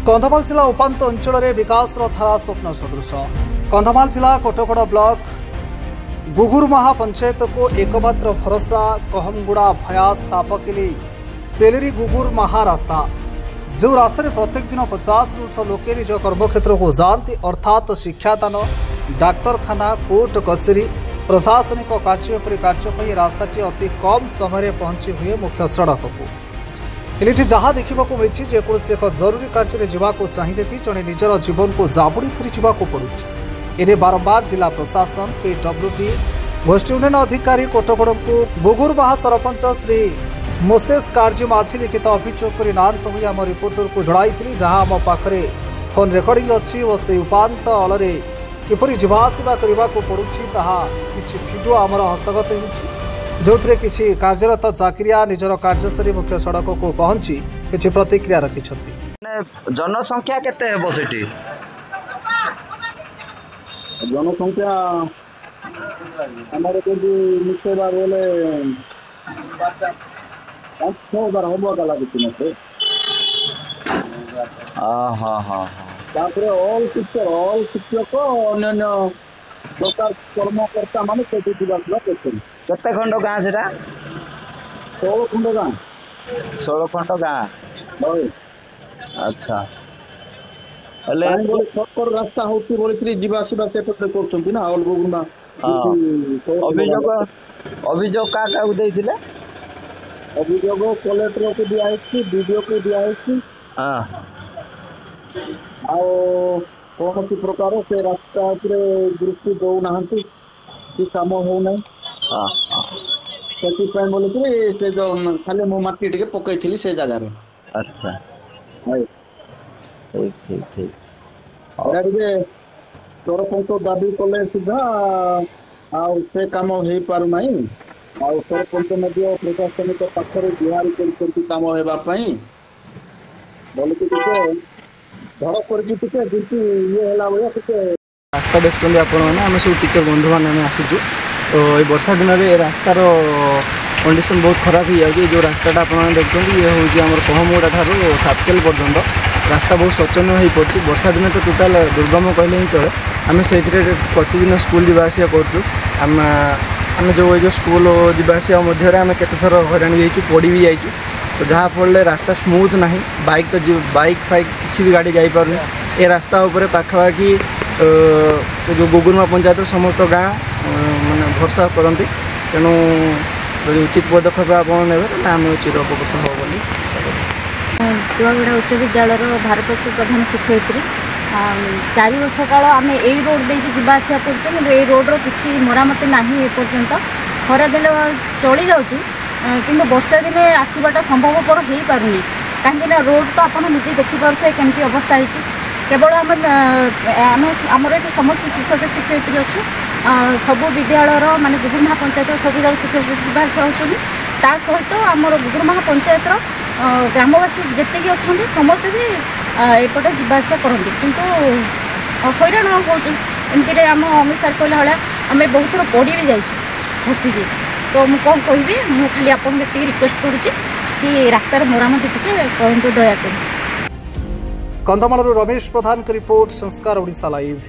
कंधमाल जिला उपात अंचल में विकास धारा स्वप्न सदृश। कंधमाल जिला कोटगड़ ब्लॉक गुगुरमाहा पंचायत को एकमात्र भरोसा कहमगुड़ा भया सापकिली पेलेरी गुगुरमाहा रास्ता। जो रास्ता प्रत्येक दिन 50 ऊर्ध लोके निज कर्मक्षेत्र को जाती, अर्थात शिक्षादान, डाक्तरखाना, कोर्ट कचेरी, प्रशासनिक कार्य रास्ताटी अति कम समय पहुंची हुए मुख्य सड़क को। इलिठी जहाँ देखा मिली जेकोसी एक जरूरी कार्य जावाक चाहिए भी जड़े निजर जीवन को जाबुड़ी धरी जावाक पड़ुछि। एने बारंबार जिला प्रशासन, PWD, गोष्ठी उन्नयन अधिकारी कोटगड़ को गुगुरमाहा सरपंच श्री मोसेस काजी माझी लिखित अभियोग कर नांत हुई आम रिपोर्टर को जड़ाई, जहाँ आम पाखे फोन रेकर्डिंग अच्छी और से उपात अल किपरि जावासवा करने को पड़ुछि ताहा किछि भिडियो आमर हस्तगत होछि, जो किसी कार्यरत चाकरिया निजर कार्यशैली मुख्य सड़क को पहुंची किसी प्रतिक्रिया रखिछथि। जनसंख्या केते हेबो सेठी? जनसंख्या हमारे को मिसे बार बोले 5,000 होबो का लागुछि मते। ऑल शिक्षक अन्य सरकार कर्मकर्ता माने सेठी दिबासला करछन। केते खंड गाँ से 16 खंड गाँ। 16 खंड गाँ। अच्छा छपर रास्ता होती बोली जीवासवा से करछंती ना ऑल गुगुरमा। अभियोग का देथिले? अभियोग कलेक्टर को दिया है, वीडियो को दिया है। कौन सी प्रकार से रास्ता दृष्टि दौ ना कि काम हो ना बोल से जो खाली मो माटी टिके पकई से जगह रे। अच्छा ठीक ठीक ठीक। सरपंच दाबी कले सुधा से काम हो पार ना सरपंच प्रशासनिक पाखर गुहारी कर काम होगापी बोल धड़ कर ये रास्ता देखते आप सब टीचर बंधु मैंने आसीचु। तो ये वर्षा दिन में रास्तार कंडीशन बहुत खराब हो जाए। जो रास्ताटा आप देखते ये हूँ कहमुड़ा ठार सातकेल पर्यंत रास्ता बहुत शोचनीय हो पड़ी। वर्षा दिन तो टोटाल दुर्गम कहले ही चले। आम से प्रतिदिन स्कूल जावास करें जो स्कूल जावास मध्य आम केतथर हैरान भी पड़ी भी जाइए। तो जहाँफल रास्ता स्मूथ ना, बाइक तो बाइक फाइक किसी भी गाड़ी जापर। ये रास्ता उपर पाखापाखि जो गुगुरमा पंचायत समस्त गाँ माने भरसा करती। तेणु उचित पदक्षेप आप आम चिर उपकृत हो बोली। टुआगड़ा उच्च विद्यालय भारप्राप्त प्रधान शिक्षयित्री 4 वर्ष काल आम यही रोड देकी जावास कर रोड्र किसी मरामती ना एपर्यंत। खरा दिन चली जाऊँगी किंतु वर्षा दिन आसवाटा संभवपर हो पारुनी कहीं रोड तो आप निजे देखिपे केमती अवस्था होती। केवल आमर ये समस्त शिक्षक शिक्षयित्री अच्छे सबू विद्यालय माने गुगुरमाहा पंचायत सब शिक्षक जावास होती। सहित आमर गुगुरमाहा पंचायत ग्रामवासी जितकी अच्छा समस्ते भी एपटे जावास करती किंतु हैरान होमती। आम अमित सार कहला भाया आम बहुत थर पड़ी भी जाइए। तो मुझे कौन कहि मुझे खाली आपको रिक्वेस्ट करुच्ची कि रास्तार मरामती टिके कहतु दयाकोरी। कंधमाल रमेश प्रधान की रिपोर्ट, संस्कार ओडिशा लाइव।